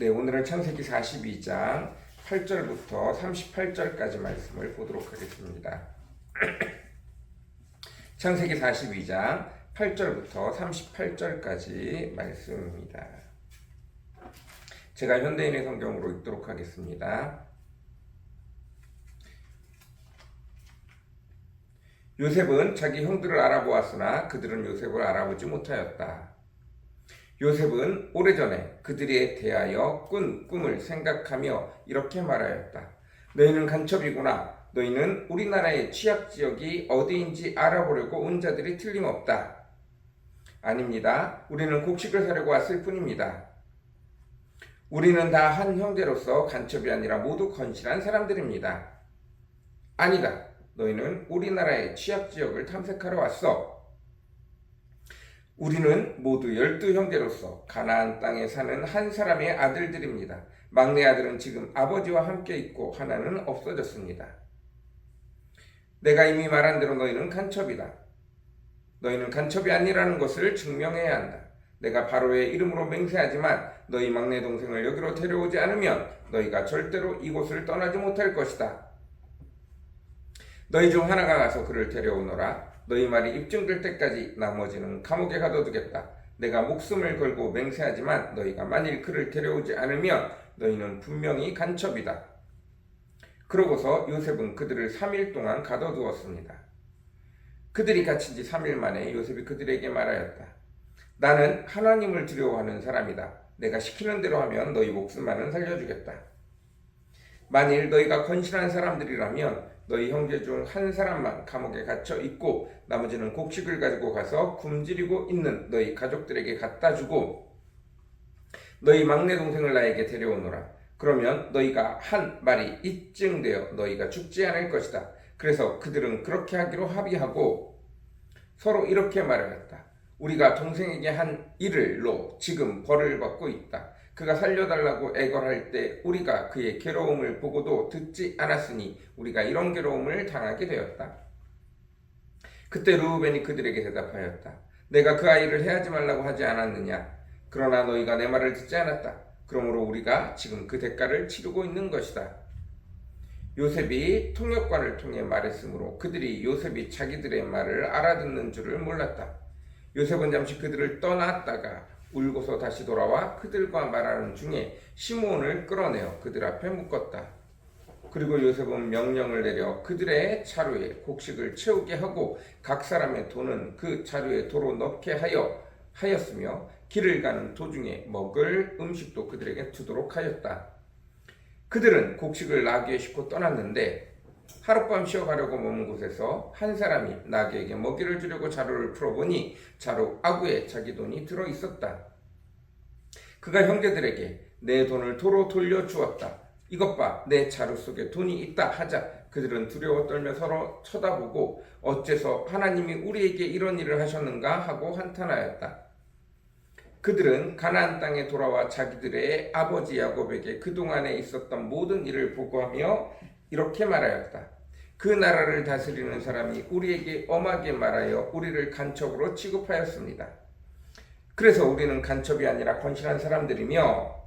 네, 오늘은 창세기 42장 8절부터 38절까지 말씀을 보도록 하겠습니다. 창세기 42장 8절부터 38절까지 말씀입니다. 제가 현대인의 성경으로 읽도록 하겠습니다. 요셉은 자기 형들을 알아보았으나 그들은 요셉을 알아보지 못하였다. 요셉은 오래전에 그들에 대하여 꾼 꿈을 생각하며 이렇게 말하였다. 너희는 간첩이구나. 너희는 우리나라의 취약지역이 어디인지 알아보려고 온 자들이 틀림없다. 아닙니다. 우리는 곡식을 사려고 왔을 뿐입니다. 우리는 다 한 형제로서 간첩이 아니라 모두 건실한 사람들입니다. 아니다. 너희는 우리나라의 취약지역을 탐색하러 왔어. 우리는 모두 12형제로서 가나안 땅에 사는 한 사람의 아들들입니다. 막내 아들은 지금 아버지와 함께 있고 하나는 없어졌습니다. 내가 이미 말한 대로 너희는 간첩이다. 너희는 간첩이 아니라는 것을 증명해야 한다. 내가 바로의 이름으로 맹세하지만 너희 막내 동생을 여기로 데려오지 않으면 너희가 절대로 이곳을 떠나지 못할 것이다. 너희 중 하나가 가서 그를 데려오너라. 너희 말이 입증될 때까지 나머지는 감옥에 가둬두겠다. 내가 목숨을 걸고 맹세하지만 너희가 만일 그를 데려오지 않으면 너희는 분명히 간첩이다. 그러고서 요셉은 그들을 3일 동안 가둬두었습니다. 그들이 갇힌 지 3일 만에 요셉이 그들에게 말하였다. 나는 하나님을 두려워하는 사람이다. 내가 시키는 대로 하면 너희 목숨만은 살려주겠다. 만일 너희가 건실한 사람들이라면 너희 형제 중 한 사람만 감옥에 갇혀 있고 나머지는 곡식을 가지고 가서 굶주리고 있는 너희 가족들에게 갖다 주고 너희 막내 동생을 나에게 데려오너라. 그러면 너희가 한 말이 입증되어 너희가 죽지 않을 것이다. 그래서 그들은 그렇게 하기로 합의하고 서로 이렇게 말하였다. 우리가 동생에게 한 일을로 지금 벌을 받고 있다. 그가 살려달라고 애걸할 때 우리가 그의 괴로움을 보고도 듣지 않았으니 우리가 이런 괴로움을 당하게 되었다. 그때 르우벤이 그들에게 대답하였다. 내가 그 아이를 해하지 말라고 하지 않았느냐? 그러나 너희가 내 말을 듣지 않았다. 그러므로 우리가 지금 그 대가를 치르고 있는 것이다. 요셉이 통역관을 통해 말했으므로 그들이 요셉이 자기들의 말을 알아듣는 줄을 몰랐다. 요셉은 잠시 그들을 떠났다가 울고서 다시 돌아와 그들과 말하는 중에 시므온을 끌어내어 그들 앞에 묶었다. 그리고 요셉은 명령을 내려 그들의 차루에 곡식을 채우게 하고 각 사람의 돈은 그 차루에 도로 넣게 하였으며 길을 가는 도중에 먹을 음식도 그들에게 주도록 하였다. 그들은 곡식을 나귀에 싣고 떠났는데 하룻밤 쉬어가려고 머문 곳에서 한 사람이 나귀에게 먹이를 주려고 자루를 풀어보니 자루 아구에 자기 돈이 들어있었다. 그가 형제들에게 내 돈을 도로 돌려주었다. 이것 봐, 내 자루 속에 돈이 있다 하자 그들은 두려워 떨며 서로 쳐다보고 어째서 하나님이 우리에게 이런 일을 하셨는가 하고 한탄하였다. 그들은 가나안 땅에 돌아와 자기들의 아버지 야곱에게 그동안에 있었던 모든 일을 보고하며 이렇게 말하였다. 그 나라를 다스리는 사람이 우리에게 엄하게 말하여 우리를 간첩으로 취급하였습니다. 그래서 우리는 간첩이 아니라 건실한 사람들이며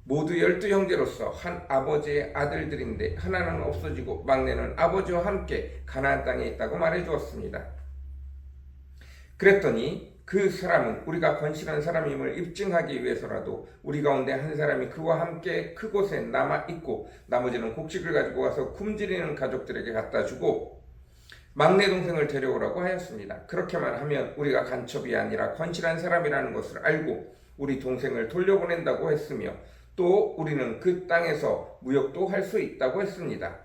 모두 12형제로서 한 아버지의 아들들인데 하나는 없어지고 막내는 아버지와 함께 가나안 땅에 있다고 말해주었습니다. 그랬더니 그 사람은 우리가 건실한 사람임을 입증하기 위해서라도 우리 가운데 한 사람이 그와 함께 그곳에 남아있고 나머지는 곡식을 가지고 와서 굶주리는 가족들에게 갖다 주고 막내 동생을 데려오라고 하였습니다. 그렇게만 하면 우리가 간첩이 아니라 건실한 사람이라는 것을 알고 우리 동생을 돌려보낸다고 했으며 또 우리는 그 땅에서 무역도 할 수 있다고 했습니다.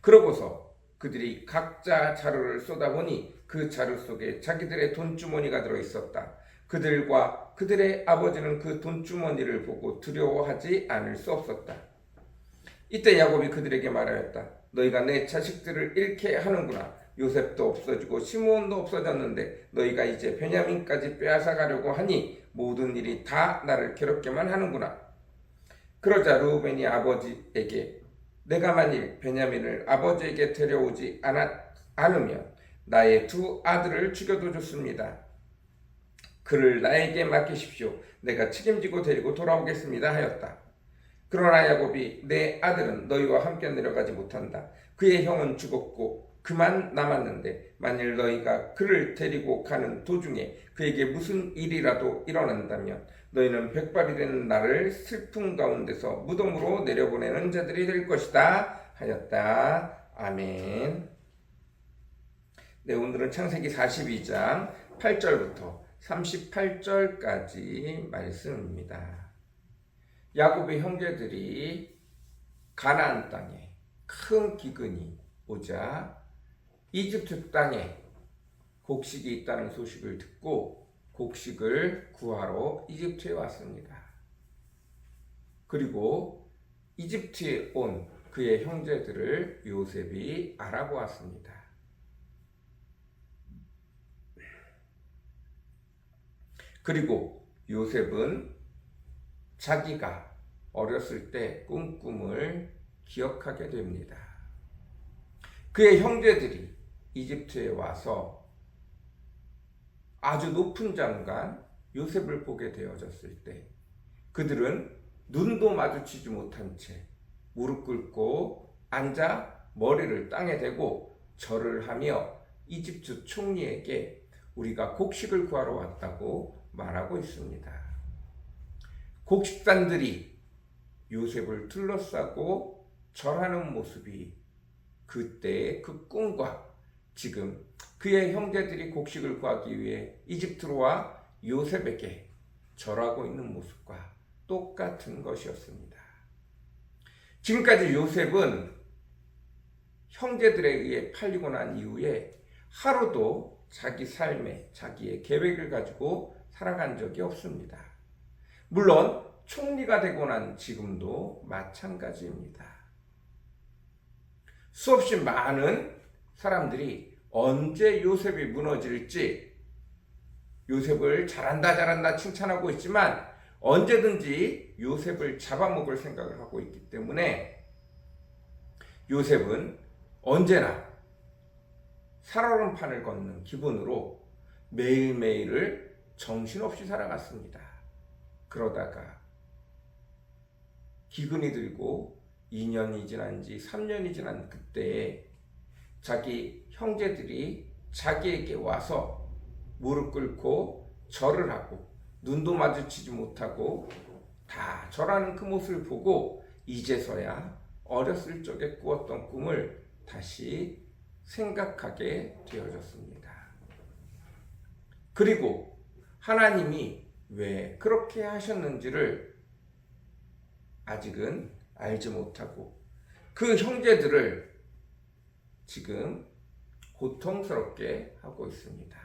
그러고서 그들이 각자 자루를 쏟아보니 그 자루 속에 자기들의 돈주머니가 들어있었다. 그들과 그들의 아버지는 그 돈주머니를 보고 두려워하지 않을 수 없었다. 이때 야곱이 그들에게 말하였다. 너희가 내 자식들을 잃게 하는구나. 요셉도 없어지고 시므온도 없어졌는데 너희가 이제 베냐민까지 빼앗아가려고 하니 모든 일이 다 나를 괴롭게만 하는구나. 그러자 르우벤이 아버지에게 내가 만일 베냐민을 아버지에게 데려오지 않으면 나의 두 아들을 죽여도 좋습니다. 그를 나에게 맡기십시오. 내가 책임지고 데리고 돌아오겠습니다 하였다. 그러나 야곱이 내 아들은 너희와 함께 내려가지 못한다. 그의 형은 죽었고 그만 남았는데 만일 너희가 그를 데리고 가는 도중에 그에게 무슨 일이라도 일어난다면 너희는 백발이 되는 나를 슬픔 가운데서 무덤으로 내려보내는 자들이 될 것이다 하였다. 아멘. 네, 오늘은 창세기 42장 8절부터 38절까지 말씀입니다. 야곱의 형제들이 가나안 땅에 큰 기근이 오자 이집트 땅에 곡식이 있다는 소식을 듣고 곡식을 구하러 이집트에 왔습니다. 그리고 이집트에 온 그의 형제들을 요셉이 알아보았습니다. 그리고 요셉은 자기가 어렸을 때 꾼 꿈을 기억하게 됩니다. 그의 형제들이 이집트에 와서 아주 높은 장관 요셉을 보게 되어졌을 때 그들은 눈도 마주치지 못한 채 무릎 꿇고 앉아 머리를 땅에 대고 절을 하며 이집트 총리에게 우리가 곡식을 구하러 왔다고 말하고 있습니다. 곡식단들이 요셉을 둘러싸고 절하는 모습이 그때의 그 꿈과 지금 그의 형제들이 곡식을 구하기 위해 이집트로 와 요셉에게 절하고 있는 모습과 똑같은 것이었습니다. 지금까지 요셉은 형제들에 의해 팔리고 난 이후에 하루도 자기 삶에 자기의 계획을 가지고 살아간 적이 없습니다. 물론 총리가 되고 난 지금도 마찬가지입니다. 수없이 많은 사람들이 언제 요셉이 무너질지 요셉을 잘한다 칭찬하고 있지만 언제든지 요셉을 잡아먹을 생각을 하고 있기 때문에 요셉은 언제나 살얼음판을 걷는 기분으로 매일매일을 정신없이 살아갔습니다. 그러다가 기근이 들고 2년이 지난 지 3년이 지난 그때에 자기 형제들이 자기에게 와서 무릎 꿇고 절을 하고 눈도 마주치지 못하고 다 절하는 그 모습을 보고 이제서야 어렸을 적에 꾸었던 꿈을 다시 생각하게 되어졌습니다. 그리고 하나님이 왜 그렇게 하셨는지를 아직은 알지 못하고 그 형제들을 지금 고통스럽게 하고 있습니다.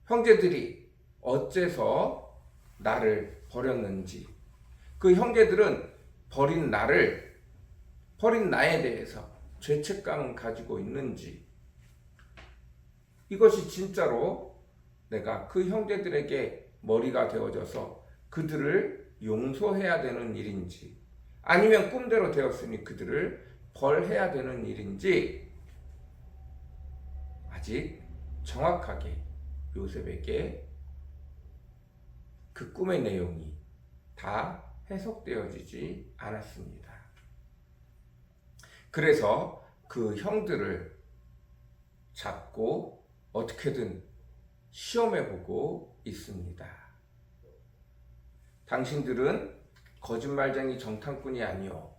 형제들이 어째서 나를 버렸는지, 그 형제들은 버린 나에 대해서 죄책감을 가지고 있는지, 이것이 진짜로 내가 그 형제들에게 머리가 되어져서 그들을 용서해야 되는 일인지, 아니면 꿈대로 되었으니 그들을 벌해야 되는 일인지 아직 정확하게 요셉에게 그 꿈의 내용이 다 해석되어지지 않았습니다. 그래서 그 형들을 잡고 어떻게든 시험해보고 있습니다. 당신들은 거짓말쟁이 정탐꾼이 아니오.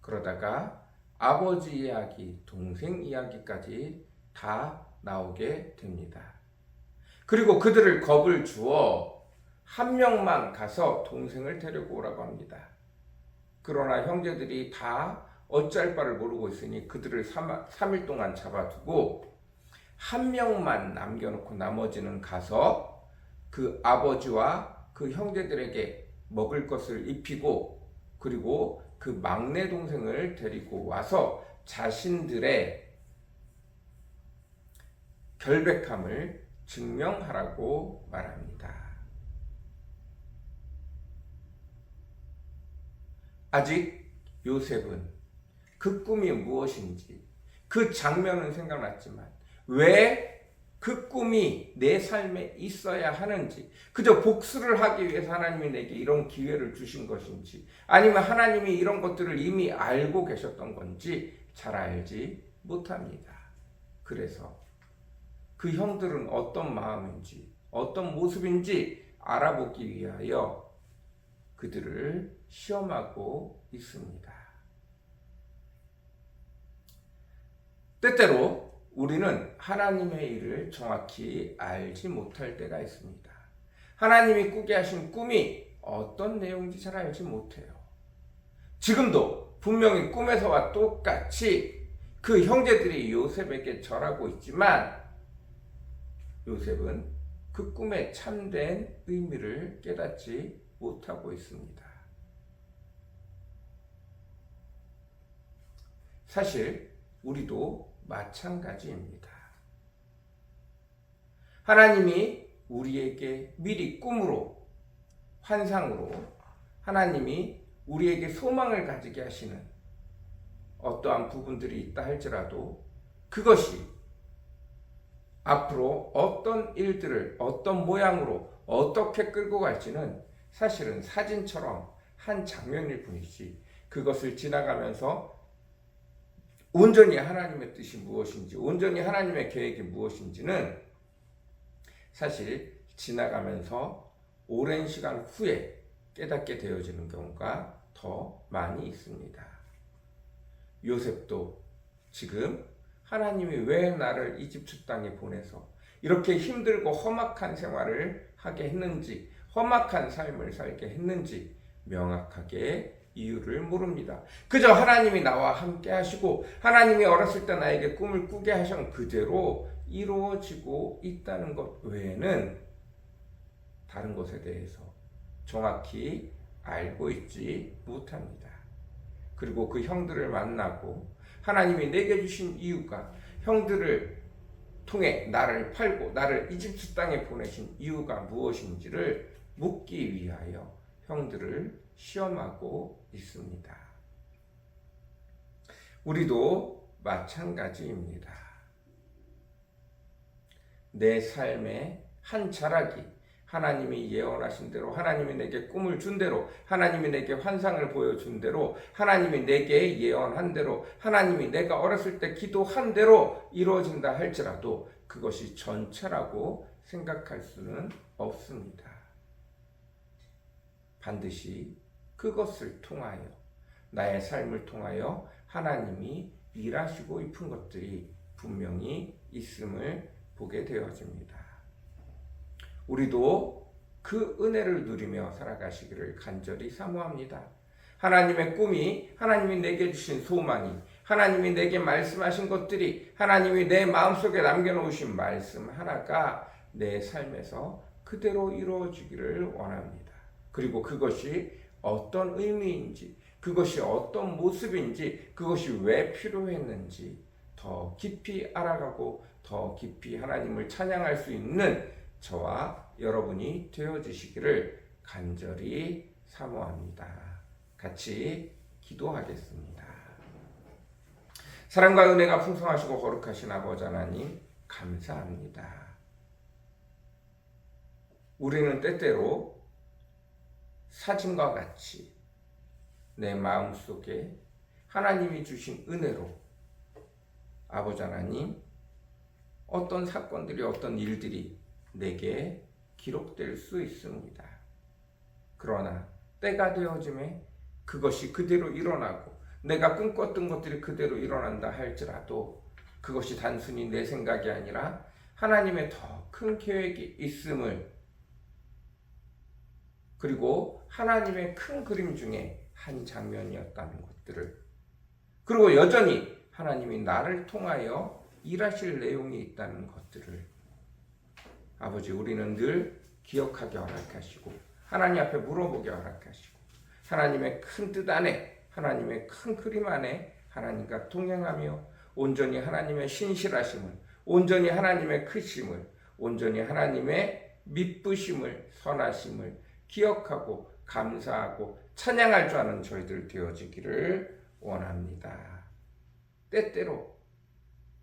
그러다가 아버지 이야기, 동생 이야기까지 다 나오게 됩니다. 그리고 그들을 겁을 주어 한 명만 가서 동생을 데리고 오라고 합니다. 그러나 형제들이 다 어찌할 바를 모르고 있으니 그들을 3일 동안 잡아두고 한 명만 남겨놓고 나머지는 가서 그 아버지와 그 형제들에게 먹을 것을 입히고 그리고 그 막내 동생을 데리고 와서 자신들의 결백함을 증명하라고 말합니다. 아직 요셉은 그 꿈이 무엇인지 그 장면은 생각났지만 왜 그 꿈이 내 삶에 있어야 하는지, 그저 복수를 하기 위해서 하나님이 내게 이런 기회를 주신 것인지, 아니면 하나님이 이런 것들을 이미 알고 계셨던 건지 잘 알지 못합니다. 그래서 그 형들은 어떤 마음인지, 어떤 모습인지 알아보기 위하여 그들을 시험하고 있습니다. 때때로 우리는 하나님의 일을 정확히 알지 못할 때가 있습니다. 하나님이 꾸게 하신 꿈이 어떤 내용인지 잘 알지 못해요. 지금도 분명히 꿈에서와 똑같이 그 형제들이 요셉에게 절하고 있지만 요셉은 그 꿈의 참된 의미를 깨닫지 못하고 있습니다. 사실 우리도 마찬가지입니다. 하나님이 우리에게 미리 꿈으로, 환상으로 하나님이 우리에게 소망을 가지게 하시는 어떠한 부분들이 있다 할지라도 그것이 앞으로 어떤 일들을 어떤 모양으로 어떻게 끌고 갈지는 사실은 사진처럼 한 장면일 뿐이지, 그것을 지나가면서 온전히 하나님의 뜻이 무엇인지, 온전히 하나님의 계획이 무엇인지는 사실 지나가면서 오랜 시간 후에 깨닫게 되어지는 경우가 더 많이 있습니다. 요셉도 지금 하나님이 왜 나를 이집트 땅에 보내서 이렇게 힘들고 험악한 생활을 하게 했는지, 험악한 삶을 살게 했는지 명확하게 이유를 모릅니다. 그저 하나님이 나와 함께 하시고 하나님이 어렸을 때 나에게 꿈을 꾸게 하신 그대로 이루어지고 있다는 것 외에는 다른 것에 대해서 정확히 알고 있지 못합니다. 그리고 그 형들을 만나고 하나님이 내게 주신 이유가, 형들을 통해 나를 팔고 나를 이집트 땅에 보내신 이유가 무엇인지를 묻기 위하여 형들을 시험하고 있습니다. 우리도 마찬가지입니다. 내 삶의 한 자락이 하나님이 예언하신 대로, 하나님이 내게 꿈을 준 대로, 하나님이 내게 환상을 보여준 대로, 하나님이 내게 예언한 대로, 하나님이 내가 어렸을 때 기도한 대로 이루어진다 할지라도 그것이 전체라고 생각할 수는 없습니다. 반드시 그것을 통하여, 나의 삶을 통하여 하나님이 일하시고 싶은 것들이 분명히 있음을 보게 되어집니다. 우리도 그 은혜를 누리며 살아가시기를 간절히 사모합니다. 하나님의 꿈이, 하나님이 내게 주신 소망이, 하나님이 내게 말씀하신 것들이, 하나님이 내 마음속에 남겨놓으신 말씀 하나가 내 삶에서 그대로 이루어지기를 원합니다. 그리고 그것이 어떤 의미인지, 그것이 어떤 모습인지, 그것이 왜 필요했는지 더 깊이 알아가고 더 깊이 하나님을 찬양할 수 있는 저와 여러분이 되어주시기를 간절히 사모합니다. 같이 기도하겠습니다. 사랑과 은혜가 풍성하시고 거룩하신 아버지 하나님, 감사합니다. 우리는 때때로 사진과 같이 내 마음속에 하나님이 주신 은혜로 아버지 하나님, 어떤 사건들이, 어떤 일들이 내게 기록될 수 있습니다. 그러나 때가 되어짐에 그것이 그대로 일어나고 내가 꿈꿨던 것들이 그대로 일어난다 할지라도 그것이 단순히 내 생각이 아니라 하나님의 더 큰 계획이 있음을, 그리고 하나님의 큰 그림 중에 한 장면이었다는 것들을, 그리고 여전히 하나님이 나를 통하여 일하실 내용이 있다는 것들을 아버지, 우리는 늘 기억하게 허락하시고 하나님 앞에 물어보게 허락하시고 하나님의 큰 뜻 안에, 하나님의 큰 그림 안에 하나님과 동행하며 온전히 하나님의 신실하심을, 온전히 하나님의 크심을, 온전히 하나님의 미쁘심을, 선하심을 기억하고 감사하고 찬양할 줄 아는 저희들 되어지기를 원합니다. 때때로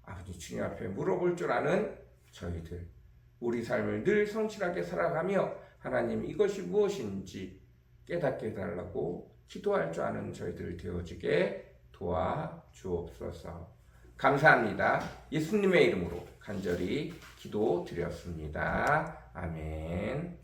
아버지 주님 앞에 물어볼 줄 아는 저희들 우리 삶을 늘 성실하게 살아가며 하나님 이것이 무엇인지 깨닫게 해달라고 기도할 줄 아는 저희들 되어지게 도와주옵소서. 감사합니다. 예수님의 이름으로 간절히 기도드렸습니다. 아멘.